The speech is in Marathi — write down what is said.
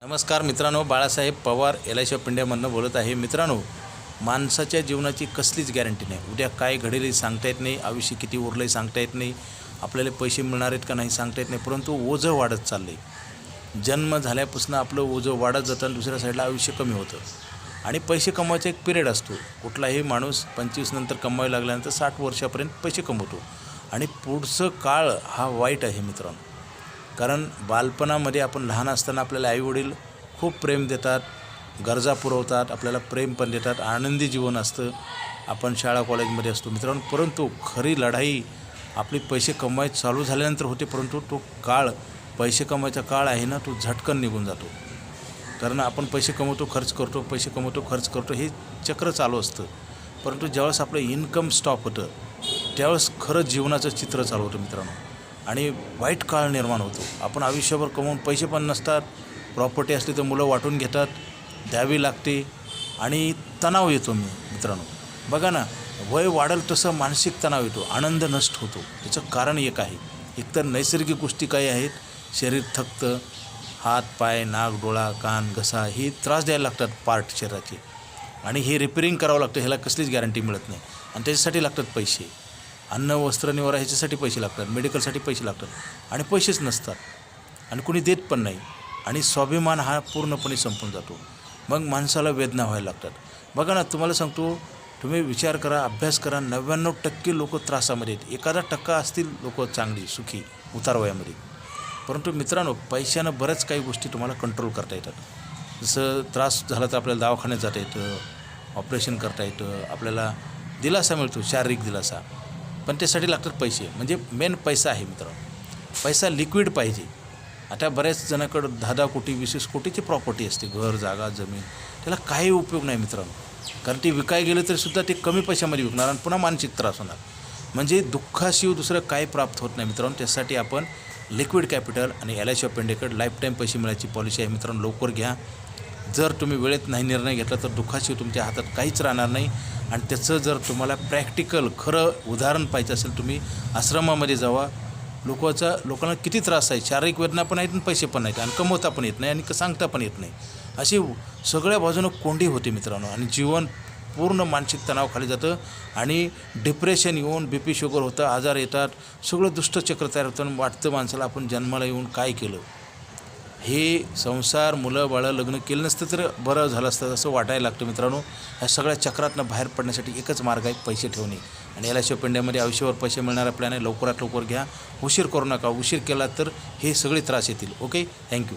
नमस्कार मित्रांनो, बाळासाहेब पवार LIC ऑफ इंडियामधून बोलत आहे। मित्रांनो, माणसाच्या जीवनाची कसलीच गॅरंटी नाही। उद्या काय घडेल सांगता येत नाही, आयुष्य किती उरले सांगता येत नाही, आपल्याला पैसे मिळणार आहेत का नाही सांगता येत नाही, परंतु ओझं वाढत चालले। जन्म झाल्यापासून आपलं ओझं वाढत जातं आणि दुसऱ्या साईडला आयुष्य कमी होतं आणि पैसे कमवायचा एक पिरियड असतो। कुठलाही माणूस 25 नंतर कमवायला लागल्यानंतर 60 वर्षापर्यंत पैसे कमवतो आणि पुढचं काळ हा वाईट आहे मित्रांनो। कारण बालपणामध्ये आपण लहान असताना आपल्याला आईवडील खूप प्रेम देतात, गरजा पुरवतात, आपल्याला प्रेम पण देतात, आनंदी जीवन असतं, आपण शाळा कॉलेजमध्ये असतो मित्रांनो। परंतु खरी लढाई आपली पैसे कमवायला चालू झाल्यानंतर होते, परंतु तो काळ पैसे कमवायचा काळ आहे ना, तो झटकन निघून जातो। कारण आपण पैसे कमवतो, खर्च करतो, पैसे कमवतो, खर्च करतो, हे चक्र चालू असतं। परंतु ज्यावेळेस आपलं इन्कम स्टॉप होतं त्यावेळेस खरं जीवनाचं चित्र चालू होतं मित्रांनो आणि वाईट काळ निर्माण होतो। आपण आयुष्यभर कमवून पैसे पण नसतात, प्रॉपर्टी असली तर मुलं वाटून घेतात, द्यावी लागते आणि तणाव येतो मित्रांनो। बघा ना, वय वाढेल तसं मानसिक तणाव येतो, आनंद नष्ट होतो। त्याचं कारण एक आहे, एकतर नैसर्गिक गोष्टी काही आहेत, शरीर थकतं, हात पाय नाक डोळा कान घसा हे त्रास द्यायला लागतात पार्ट शरीराचे आणि हे रिपेअरिंग करावं लागतं, ह्याला कसलीच गॅरंटी मिळत नाही आणि त्याच्यासाठी लागतात पैसे। अन्न वस्त्र निवारा ह्याच्यासाठी पैसे लागतात, मेडिकलसाठी पैसे लागतात आणि पैसेच नसतात आणि कोणी देत पण नाही आणि स्वाभिमान हा पूर्णपणे संपून जातो। मग माणसाला वेदना व्हायला लागतात। बघा ना, तुम्हाला सांगतो, तुम्ही विचार करा, अभ्यास करा, 99% लोक त्रासामध्ये आहेत, 1% असतील लोक चांगली सुखी उतारवयामध्ये। परंतु मित्रांनो, पैशानं बऱ्याच काही गोष्टी तुम्हाला कंट्रोल करता येतात। जसं त्रास झाला तर आपल्याला दवाखान्यात जाता येतं, ऑपरेशन करता येतं, आपल्याला दिलासा मिळतो, शारीरिक दिलासा, पण त्यासाठी लागतात पैसे। म्हणजे मेन पैसा आहे मित्रांनो, पैसा लिक्विड पाहिजे। आता बऱ्याच जणांकडं 10-10 कोटी 20-20 कोटीची प्रॉपर्टी असते, घर जागा जमीन, त्याला काही उपयोग नाही मित्रांनो। कारण ती विकाय गेलं तरीसुद्धा ते कमी पैशामध्ये विकणार आणि पुन्हा मानसिक त्रास होणार, म्हणजे दुःखाशिवाय दुसरं काही प्राप्त होत नाही मित्रांनो। त्यासाठी आपण लिक्विड कॅपिटल आणि LIC ऑफ इंडियाकडे लाईफ टाईम पैसे मिळायची पॉलिसी आहे मित्रांनो, लवकर घ्या। जर तुम्ही वेळेत नाही निर्णय घेतला तर दुःखाशिवाय तुमच्या हातात काहीच राहणार नाही आणि त्याचं जर तुम्हाला प्रॅक्टिकल खरं उदाहरण पाहिजे असेल, तुम्ही आश्रमामध्ये जावा। लोकांना किती त्रास आहे, शारीरिक वेदना पण आहेत आणि पैसे पण आहेत आणि कमवता पण येत नाही आणि सांगता पण येत नाही, अशी सगळ्या बाजूनं कोंडी होते मित्रांनो आणि जीवन पूर्ण मानसिक तणावाखाली जातं आणि डिप्रेशन येऊन BP शुगर होतं, आजार येतात, सगळं दुष्टचक्र तयार होतं आणि वाटतं माणसाला आपण जन्माला येऊन काय केलं। हे संसार मुलं बाळं लग्न केलं नसतं तर बरं झालं असतं असं वाटायला लागतं मित्रांनो। ह्या सगळ्या चक्रातनं बाहेर पडण्यासाठी एकच मार्ग आहे, पैसे ठेवणे आणि LIC ऑफ इंडियामध्ये आयुष्यावर पैसे मिळणारा प्लॅन आहे। लवकरात लवकर घ्या, उशीर करू नका, उशीर केला तर हे सगळे त्रास येतील। Okay, thank you.